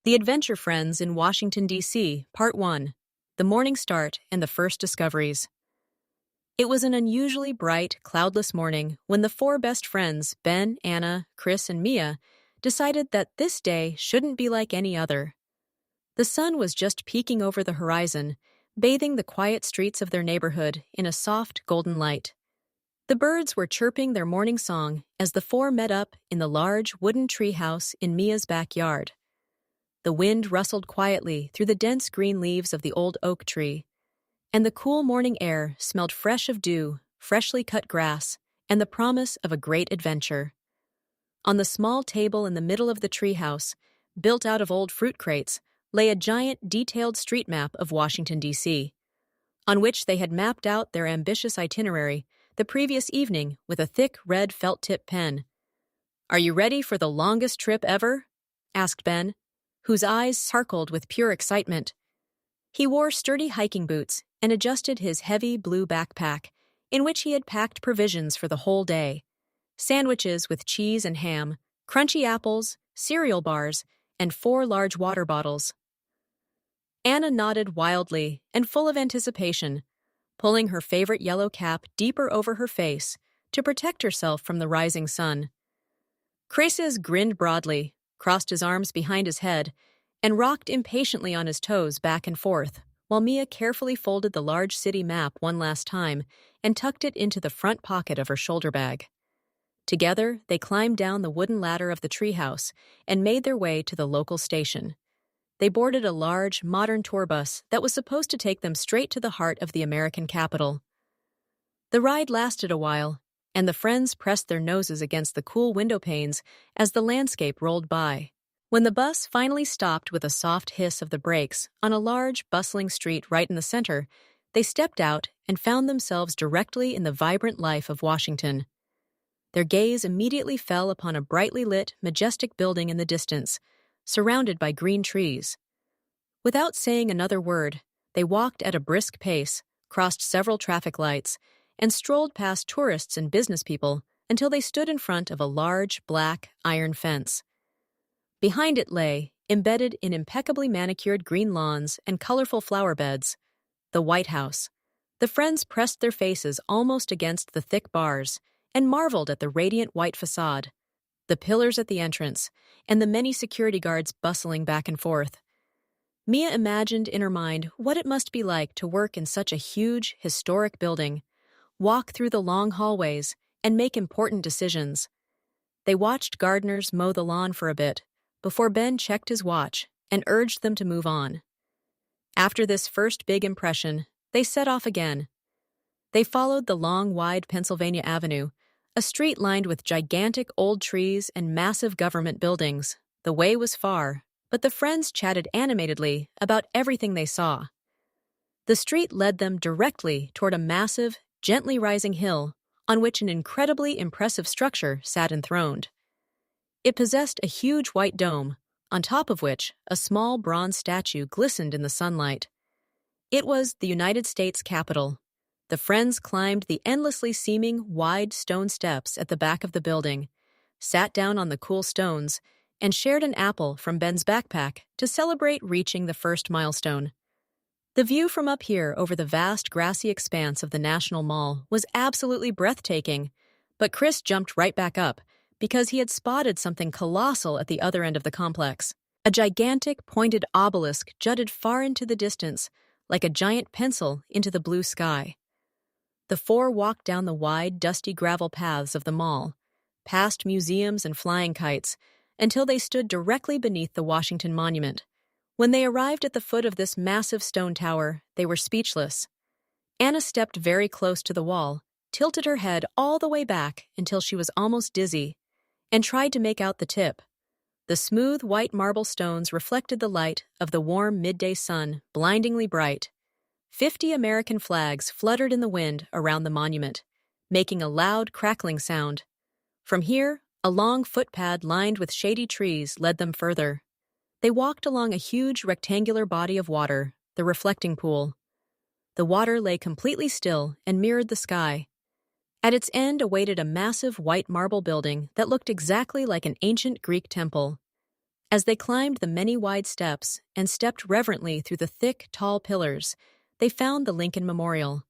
The Adventure Friends in Washington, D.C., Part 1. The Morning Start and the First Discoveries. It was an unusually bright, cloudless morning when the four best friends, Ben, Anna, Chris, and Mia, decided that this day shouldn't be like any other. The sun was just peeking over the horizon, bathing the quiet streets of their neighborhood in a soft, golden light. The birds were chirping their morning song as the four met up in the large wooden treehouse in Mia's backyard. The wind rustled quietly through the dense green leaves of the old oak tree, and the cool morning air smelled fresh of dew, freshly cut grass, and the promise of a great adventure. On the small table in the middle of the treehouse, built out of old fruit crates, lay a giant, detailed street map of Washington, D.C., on which they had mapped out their ambitious itinerary the previous evening with a thick red felt-tip pen. "Are you ready for the longest trip ever?" asked Ben, whose eyes sparkled with pure excitement. He wore sturdy hiking boots and adjusted his heavy blue backpack, in which he had packed provisions for the whole day: sandwiches with cheese and ham, crunchy apples, cereal bars, and 4 large water bottles. Anna nodded wildly and full of anticipation, pulling her favorite yellow cap deeper over her face to protect herself from the rising sun. Chris grinned broadly, crossed his arms behind his head, and rocked impatiently on his toes back and forth, while Mia carefully folded the large city map one last time and tucked it into the front pocket of her shoulder bag. Together, they climbed down the wooden ladder of the treehouse and made their way to the local station. They boarded a large, modern tour bus that was supposed to take them straight to the heart of the American capital. The ride lasted a while, and the friends pressed their noses against the cool window panes as the landscape rolled by. When the bus finally stopped with a soft hiss of the brakes on a large, bustling street right in the center, they stepped out and found themselves directly in the vibrant life of Washington. Their gaze immediately fell upon a brightly lit, majestic building in the distance, surrounded by green trees. Without saying another word, they walked at a brisk pace, crossed several traffic lights, and strolled past tourists and business people until they stood in front of a large, black, iron fence. Behind it lay, embedded in impeccably manicured green lawns and colorful flower beds, the White House. The friends pressed their faces almost against the thick bars and marveled at the radiant white facade, the pillars at the entrance, and the many security guards bustling back and forth. Mia imagined in her mind what it must be like to work in such a huge, historic building, walk through the long hallways, and make important decisions. They watched gardeners mow the lawn for a bit before Ben checked his watch and urged them to move on. After this first big impression, they set off again. They followed the long, wide Pennsylvania Avenue, a street lined with gigantic old trees and massive government buildings. The way was far, but the friends chatted animatedly about everything they saw. The street led them directly toward a massive, gently rising hill on which an incredibly impressive structure sat enthroned. It possessed a huge white dome, on top of which a small bronze statue glistened in the sunlight. It was the United States Capitol. The friends climbed the endlessly seeming wide stone steps at the back of the building, sat down on the cool stones, and shared an apple from Ben's backpack to celebrate reaching the first milestone. The view from up here over the vast grassy expanse of the National Mall was absolutely breathtaking, but Chris jumped right back up because he had spotted something colossal at the other end of the complex. A gigantic, pointed obelisk jutted far into the distance, like a giant pencil into the blue sky. The four walked down the wide, dusty gravel paths of the mall, past museums and flying kites, until they stood directly beneath the Washington Monument. When they arrived at the foot of this massive stone tower, they were speechless. Anna stepped very close to the wall, tilted her head all the way back until she was almost dizzy, and tried to make out the tip. The smooth white marble stones reflected the light of the warm midday sun, blindingly bright. 50 American flags fluttered in the wind around the monument, making a loud, crackling sound. From here, a long footpath lined with shady trees led them further. They walked along a huge rectangular body of water, the reflecting pool. The water lay completely still and mirrored the sky. At its end awaited a massive white marble building that looked exactly like an ancient Greek temple. As they climbed the many wide steps and stepped reverently through the thick, tall pillars, they found the Lincoln Memorial.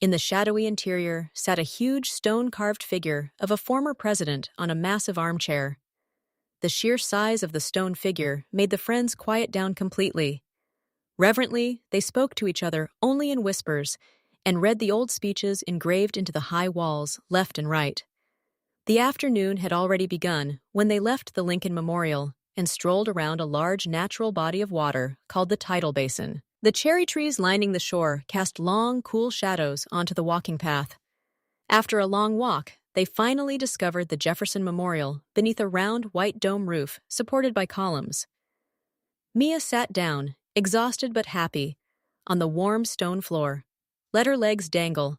In the shadowy interior sat a huge stone-carved figure of a former president on a massive armchair. The sheer size of the stone figure made the friends quiet down completely. Reverently, they spoke to each other only in whispers and read the old speeches engraved into the high walls left and right. The afternoon had already begun when they left the Lincoln Memorial and strolled around a large natural body of water called the tidal basin. The cherry trees lining the shore cast long, cool shadows onto the walking path. After a long walk, they finally discovered the Jefferson Memorial beneath a round white dome roof supported by columns. Mia sat down, exhausted but happy, on the warm stone floor, let her legs dangle,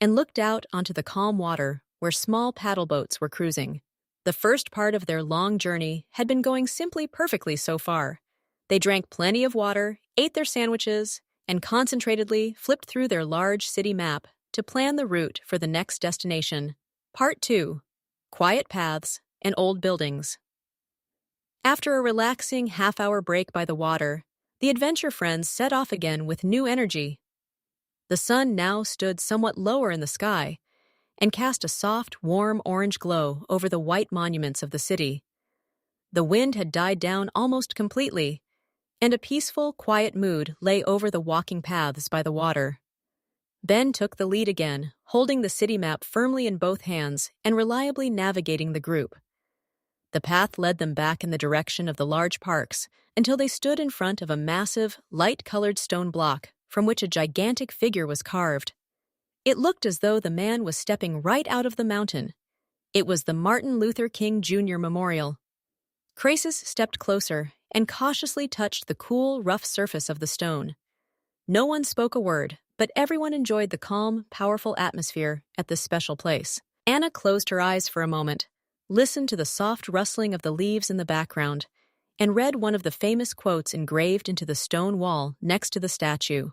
and looked out onto the calm water where small paddle boats were cruising. The first part of their long journey had been going simply perfectly so far. They drank plenty of water, ate their sandwiches, and concentratedly flipped through their large city map to plan the route for the next destination. Part 2. Quiet Paths and Old Buildings. After a relaxing half-hour break by the water, the adventure friends set off again with new energy. The sun now stood somewhat lower in the sky and cast a soft, warm orange glow over the white monuments of the city. The wind had died down almost completely, and a peaceful, quiet mood lay over the walking paths by the water. Ben took the lead again, holding the city map firmly in both hands and reliably navigating the group. The path led them back in the direction of the large parks until they stood in front of a massive, light-colored stone block from which a gigantic figure was carved. It looked as though the man was stepping right out of the mountain. It was the Martin Luther King Jr. Memorial. Crasus stepped closer and cautiously touched the cool, rough surface of the stone. No one spoke a word, but everyone enjoyed the calm, powerful atmosphere at this special place. Anna closed her eyes for a moment, listened to the soft rustling of the leaves in the background, and read one of the famous quotes engraved into the stone wall next to the statue.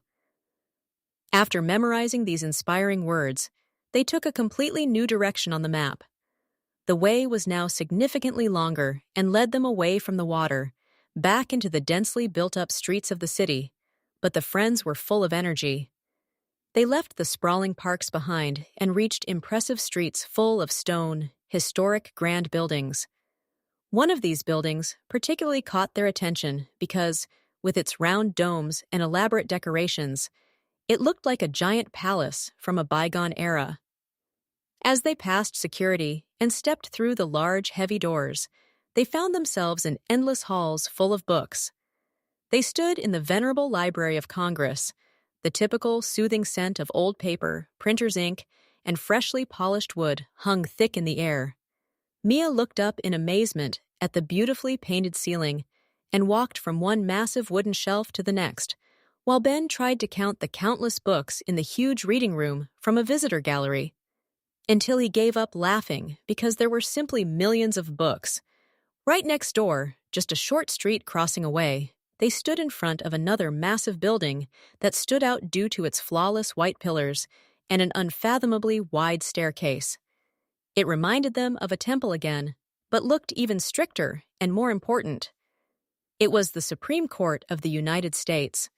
After memorizing these inspiring words, they took a completely new direction on the map. The way was now significantly longer and led them away from the water, back into the densely built-up streets of the city, but the friends were full of energy. They left the sprawling parks behind and reached impressive streets full of stone, historic, grand buildings. One of these buildings particularly caught their attention because, with its round domes and elaborate decorations, it looked like a giant palace from a bygone era. As they passed security and stepped through the large, heavy doors, they found themselves in endless halls full of books. They stood in the venerable Library of Congress, the typical soothing scent of old paper, printer's ink, and freshly polished wood hung thick in the air. Mia looked up in amazement at the beautifully painted ceiling and walked from one massive wooden shelf to the next, while Ben tried to count the countless books in the huge reading room from a visitor gallery, until he gave up laughing because there were simply millions of books. Right next door, just a short street crossing away, they stood in front of another massive building that stood out due to its flawless white pillars and an unfathomably wide staircase. It reminded them of a temple again, but looked even stricter and more important. It was the Supreme Court of the United States.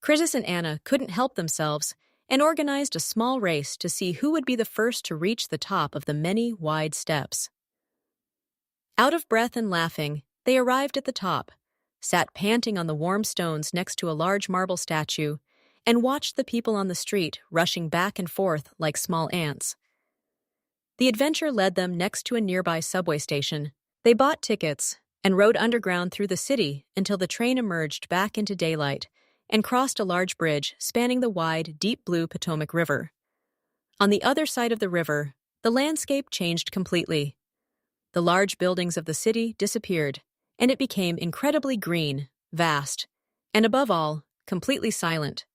Chrysis and Anna couldn't help themselves and organized a small race to see who would be the first to reach the top of the many wide steps. Out of breath and laughing, they arrived at the top, sat panting on the warm stones next to a large marble statue, and watched the people on the street rushing back and forth like small ants. The adventure led them next to a nearby subway station. They bought tickets and rode underground through the city until the train emerged back into daylight and crossed a large bridge spanning the wide, deep blue Potomac River. On the other side of the river, the landscape changed completely. The large buildings of the city disappeared, and it became incredibly green, vast, and above all, completely silent.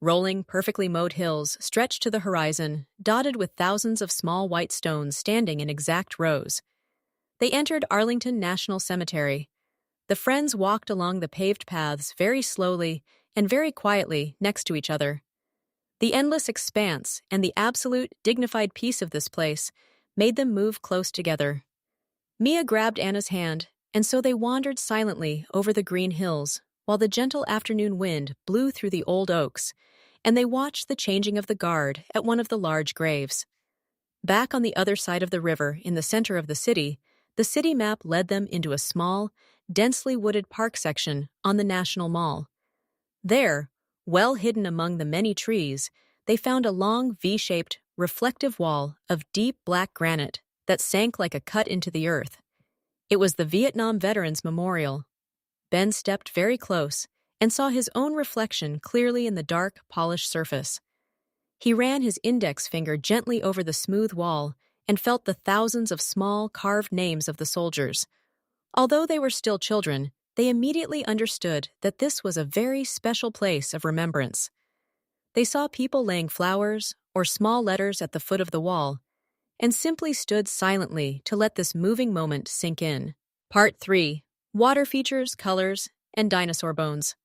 Rolling, perfectly mowed hills stretched to the horizon, dotted with thousands of small white stones standing in exact rows. They entered Arlington National Cemetery. The friends walked along the paved paths very slowly and very quietly next to each other. The endless expanse and the absolute, dignified peace of this place made them move close together. Mia grabbed Anna's hand and so they wandered silently over the green hills while the gentle afternoon wind blew through the old oaks, and they watched the changing of the guard at one of the large graves. Back on the other side of the river, in the center of the city map led them into a small, densely wooded park section on the National Mall. There, well hidden among the many trees, they found a long V-shaped, reflective wall of deep black granite that sank like a cut into the earth. It was the Vietnam Veterans Memorial. Ben stepped very close and saw his own reflection clearly in the dark, polished surface. He ran his index finger gently over the smooth wall and felt the thousands of small, carved names of the soldiers. Although they were still children, they immediately understood that this was a very special place of remembrance. They saw people laying flowers or small letters at the foot of the wall, and simply stood silently to let this moving moment sink in. Part 3. Water Features, Colors, and Dinosaur Bones.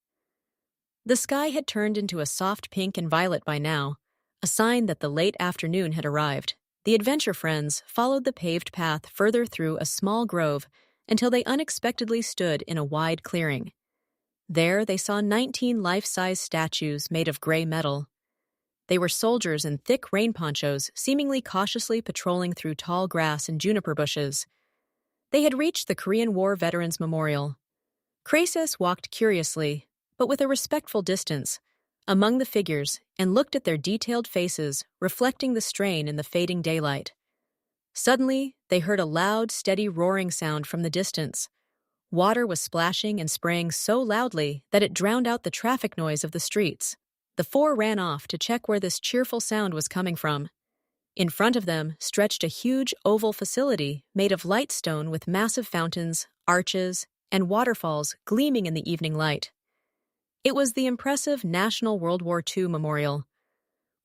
The sky had turned into a soft pink and violet by now, a sign that the late afternoon had arrived. The adventure friends followed the paved path further through a small grove until they unexpectedly stood in a wide clearing. There they saw 19 life-size statues made of gray metal. They were soldiers in thick rain ponchos, seemingly cautiously patrolling through tall grass and juniper bushes. They had reached the Korean War Veterans Memorial. Krasis walked curiously, but with a respectful distance, among the figures and looked at their detailed faces, reflecting the strain in the fading daylight. Suddenly, they heard a loud, steady roaring sound from the distance. Water was splashing and spraying so loudly that it drowned out the traffic noise of the streets. The four ran off to check where this cheerful sound was coming from. In front of them stretched a huge oval facility made of light stone with massive fountains, arches, and waterfalls gleaming in the evening light. It was the impressive National World War II Memorial.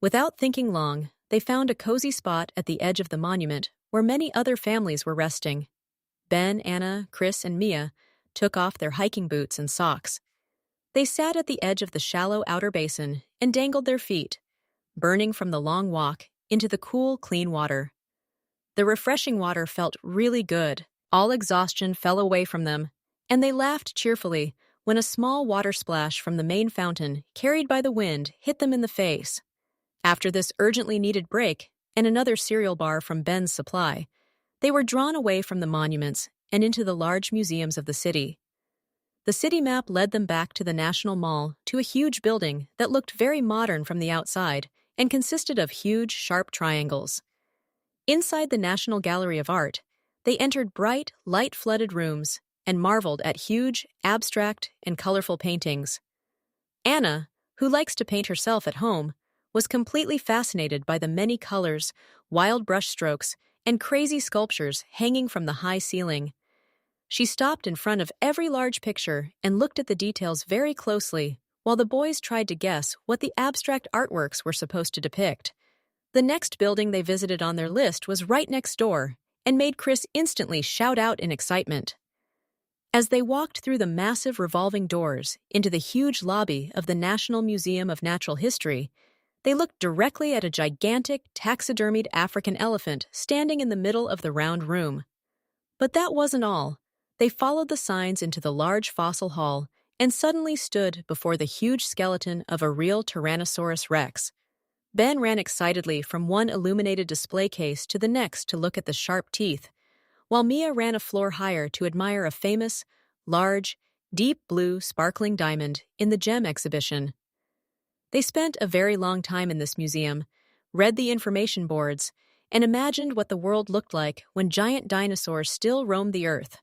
Without thinking long, they found a cozy spot at the edge of the monument where many other families were resting. Ben, Anna, Chris, and Mia took off their hiking boots and socks. They sat at the edge of the shallow outer basin and dangled their feet, burning from the long walk into the cool, clean water. The refreshing water felt really good. All exhaustion fell away from them, and they laughed cheerfully when a small water splash from the main fountain, carried by the wind, hit them in the face. After this urgently needed break and another cereal bar from Ben's supply, they were drawn away from the monuments and into the large museums of the city. The city map led them back to the National Mall, to a huge building that looked very modern from the outside and consisted of huge, sharp triangles. Inside the National Gallery of Art, they entered bright, light-flooded rooms and marveled at huge, abstract, and colorful paintings. Anna, who likes to paint herself at home, was completely fascinated by the many colors, wild brushstrokes, and crazy sculptures hanging from the high ceiling. She stopped in front of every large picture and looked at the details very closely, while the boys tried to guess what the abstract artworks were supposed to depict. The next building they visited on their list was right next door and made Chris instantly shout out in excitement. As they walked through the massive revolving doors into the huge lobby of the National Museum of Natural History, they looked directly at a gigantic, taxidermied African elephant standing in the middle of the round room. But that wasn't all. They followed the signs into the large fossil hall and suddenly stood before the huge skeleton of a real Tyrannosaurus Rex. Ben ran excitedly from one illuminated display case to the next to look at the sharp teeth, while Mia ran a floor higher to admire a famous, large, deep blue sparkling diamond in the gem exhibition. They spent a very long time in this museum, read the information boards, and imagined what the world looked like when giant dinosaurs still roamed the earth.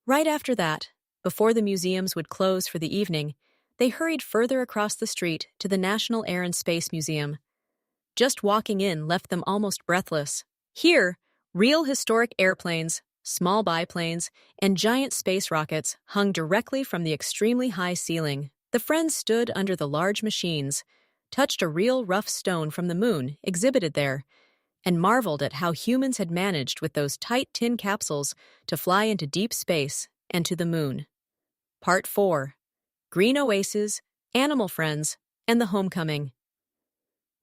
Right after that, before the museums would close for the evening, they hurried further across the street to the National Air and Space Museum. Just walking in left them almost breathless. Here, real historic airplanes, small biplanes, and giant space rockets hung directly from the extremely high ceiling. The friends stood under the large machines, touched a real rough stone from the moon exhibited there, and marveled at how humans had managed with those tight tin capsules to fly into deep space and to the moon. Part 4. Green Oases, Animal Friends, and the Homecoming.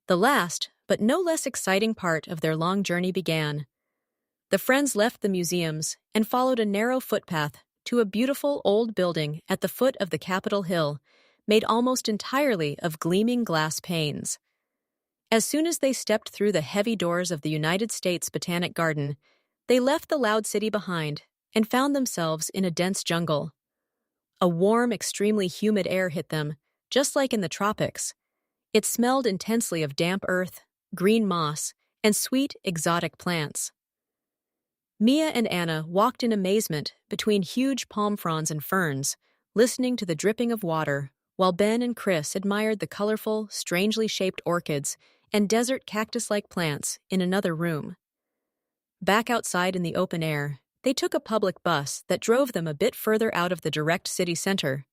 The last, but no less exciting part of their long journey began. The friends left the museums and followed a narrow footpath to a beautiful old building at the foot of the Capitol Hill, made almost entirely of gleaming glass panes. As soon as they stepped through the heavy doors of the United States Botanic Garden, they left the loud city behind and found themselves in a dense jungle. A warm, extremely humid air hit them, just like in the tropics. It smelled intensely of damp earth, green moss, and sweet, exotic plants. Mia and Anna walked in amazement between huge palm fronds and ferns, listening to the dripping of water, while Ben and Chris admired the colorful, strangely shaped orchids and desert cactus-like plants in another room. Back outside in the open air, they took a public bus that drove them a bit further out of the direct city center.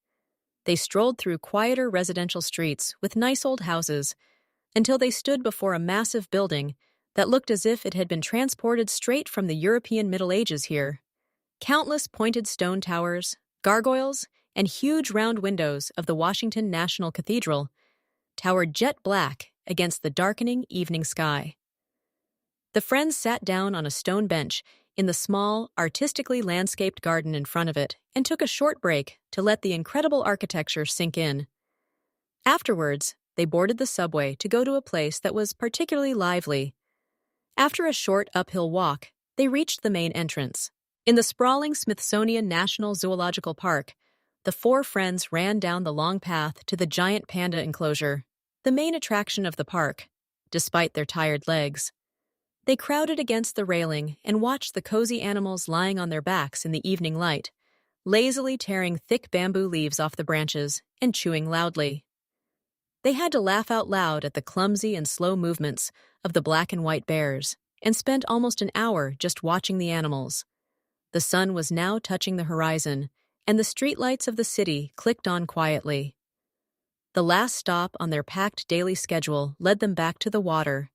They strolled through quieter residential streets with nice old houses until they stood before a massive building that looked as if it had been transported straight from the European Middle Ages here. Countless pointed stone towers, gargoyles, and huge round windows of the Washington National Cathedral towered jet black against the darkening evening sky. The friends sat down on a stone bench in the small, artistically landscaped garden in front of it and took a short break to let the incredible architecture sink in. Afterwards, they boarded the subway to go to a place that was particularly lively. After a short uphill walk, they reached the main entrance. In the sprawling Smithsonian National Zoological Park, the four friends ran down the long path to the giant panda enclosure, the main attraction of the park, despite their tired legs. They crowded against the railing and watched the cozy animals lying on their backs in the evening light, lazily tearing thick bamboo leaves off the branches and chewing loudly. They had to laugh out loud at the clumsy and slow movements of the black and white bears and spent almost an hour just watching the animals. The sun was now touching the horizon, and the streetlights of the city clicked on quietly. The last stop on their packed daily schedule led them back to the water,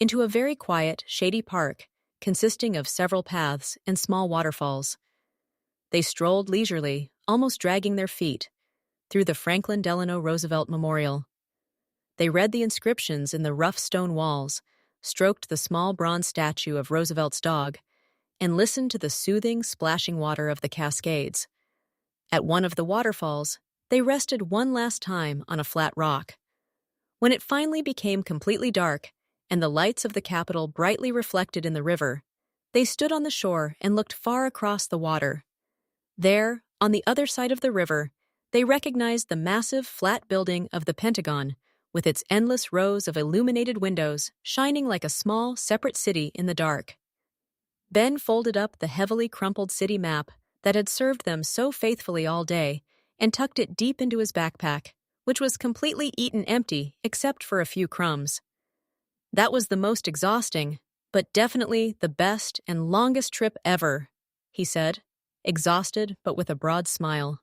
into a very quiet, shady park consisting of several paths and small waterfalls. They strolled leisurely, almost dragging their feet, through the Franklin Delano Roosevelt Memorial. They read the inscriptions in the rough stone walls, stroked the small bronze statue of Roosevelt's dog, and listened to the soothing, splashing water of the Cascades. At one of the waterfalls, they rested one last time on a flat rock. When it finally became completely dark, and the lights of the Capitol brightly reflected in the river, they stood on the shore and looked far across the water. There, on the other side of the river, they recognized the massive, flat building of the Pentagon, with its endless rows of illuminated windows shining like a small, separate city in the dark. Ben folded up the heavily crumpled city map that had served them so faithfully all day and tucked it deep into his backpack, which was completely eaten empty except for a few crumbs. That was the most exhausting, but definitely the best and longest trip ever, he said, exhausted but with a broad smile.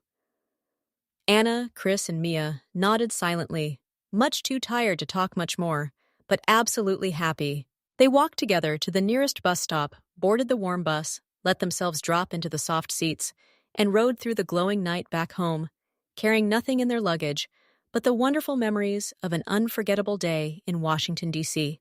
Anna, Chris, and Mia nodded silently, much too tired to talk much more, but absolutely happy. They walked together to the nearest bus stop, boarded the warm bus, let themselves drop into the soft seats, and rode through the glowing night back home, carrying nothing in their luggage but the wonderful memories of an unforgettable day in Washington, D.C.